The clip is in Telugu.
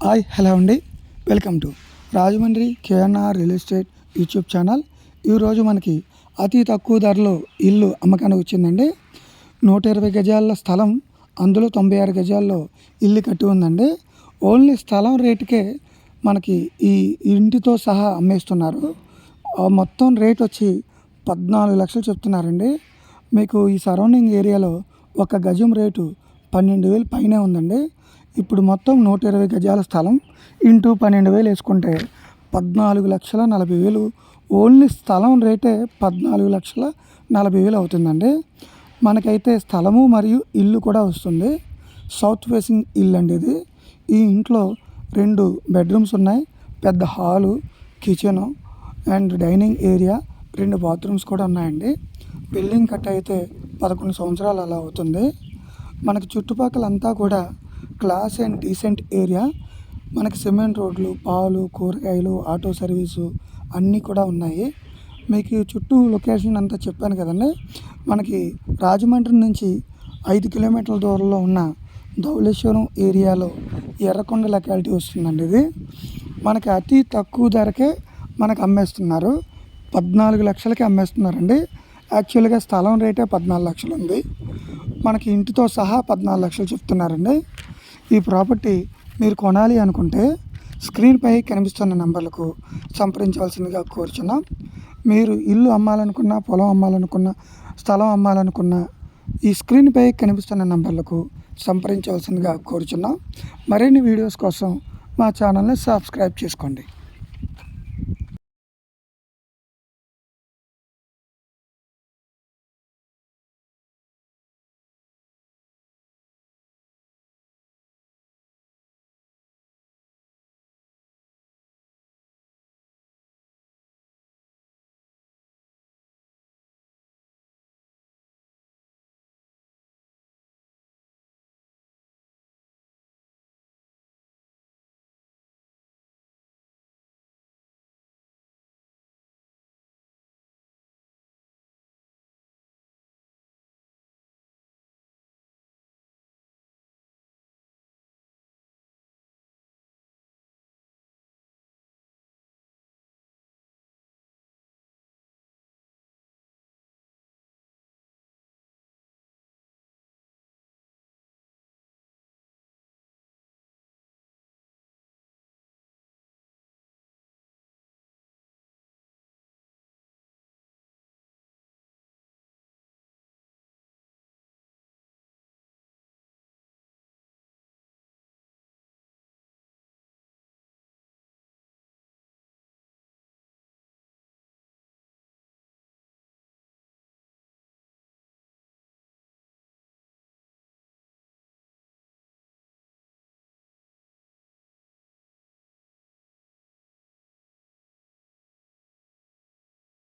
హాయ్ హలో అండి, welcome to Rajahmundry KNR real estate YouTube channel. ఈరోజు మనకి అతి తక్కువ ధరలో ఇల్లు అమ్మకానికి వచ్చిందండి. 120 గజాల స్థలం, అందులో 96 గజాల్లో ఇల్లు కట్టి ఉందండి. ఓన్లీ స్థలం రేటుకే మనకి ఈ ఇంటితో సహా అమ్మేస్తున్నారు. మొత్తం రేట్ వచ్చి 14 లక్షలు చెప్తున్నారండి. మీకు ఈ సరౌండింగ్ ఏరియాలో ఒక గజం రేటు 12,000 పైనే ఉందండి. ఇప్పుడు మొత్తం 120 గజాల స్థలం ఇంటూ 12,000 వేసుకుంటే 14,40,000. ఓన్లీ స్థలం రేటే 14,40,000 అవుతుందండి. మనకైతే స్థలము మరియు ఇల్లు కూడా వస్తుంది. సౌత్ ఫేసింగ్ ఇల్లు అండి ఇది. ఈ ఇంట్లో 2 బెడ్రూమ్స్ ఉన్నాయి, పెద్ద hall, kitchen and dining area, 2 bathrooms కూడా ఉన్నాయండి. బిల్డింగ్ కట్ అయితే 11 సంవత్సరాలు అలా అవుతుంది. మనకి చుట్టుపక్కల అంతా కూడా క్లాస్ అండ్ డీసెంట్ ఏరియా. మనకి సిమెంట్ రోడ్లు, పాలు, కూరగాయలు, ఆటో సర్వీసు అన్నీ కూడా ఉన్నాయి. మీకు చుట్టూ లొకేషన్ అంతా చెప్పాను కదండి. మనకి రాజమండ్రి నుంచి 5 కిలోమీటర్ల దూరంలో ఉన్న ధవళేశ్వరం ఏరియాలో ఎర్రకొండ లొకాలిటీ వస్తుందండి. ఇది మనకి అతి తక్కువ ధరకే మనకు అమ్మేస్తున్నారు. 14 లక్షలకి అమ్మేస్తున్నారండి. యాక్చువల్గా స్థలం రేటే 14 లక్షలు ఉంది. మనకి ఇంటితో సహా 14 లక్షలు చెప్తున్నారండి. ఈ ప్రాపర్టీ మీరు కొనాలి అనుకుంటే స్క్రీన్పై కనిపిస్తున్న నంబర్లకు సంప్రదించవలసిందిగా కోరుచున్నాం. మీరు ఇల్లు అమ్మాలనుకున్నా, పొలం అమ్మాలనుకున్నా, స్థలం అమ్మాలనుకున్నా ఈ స్క్రీన్పై కనిపిస్తున్న నంబర్లకు సంప్రదించవలసిందిగా కోరుచున్నాం. మరిన్ని వీడియోస్ కోసం మా ఛానల్ని సబ్స్క్రైబ్ చేసుకోండి.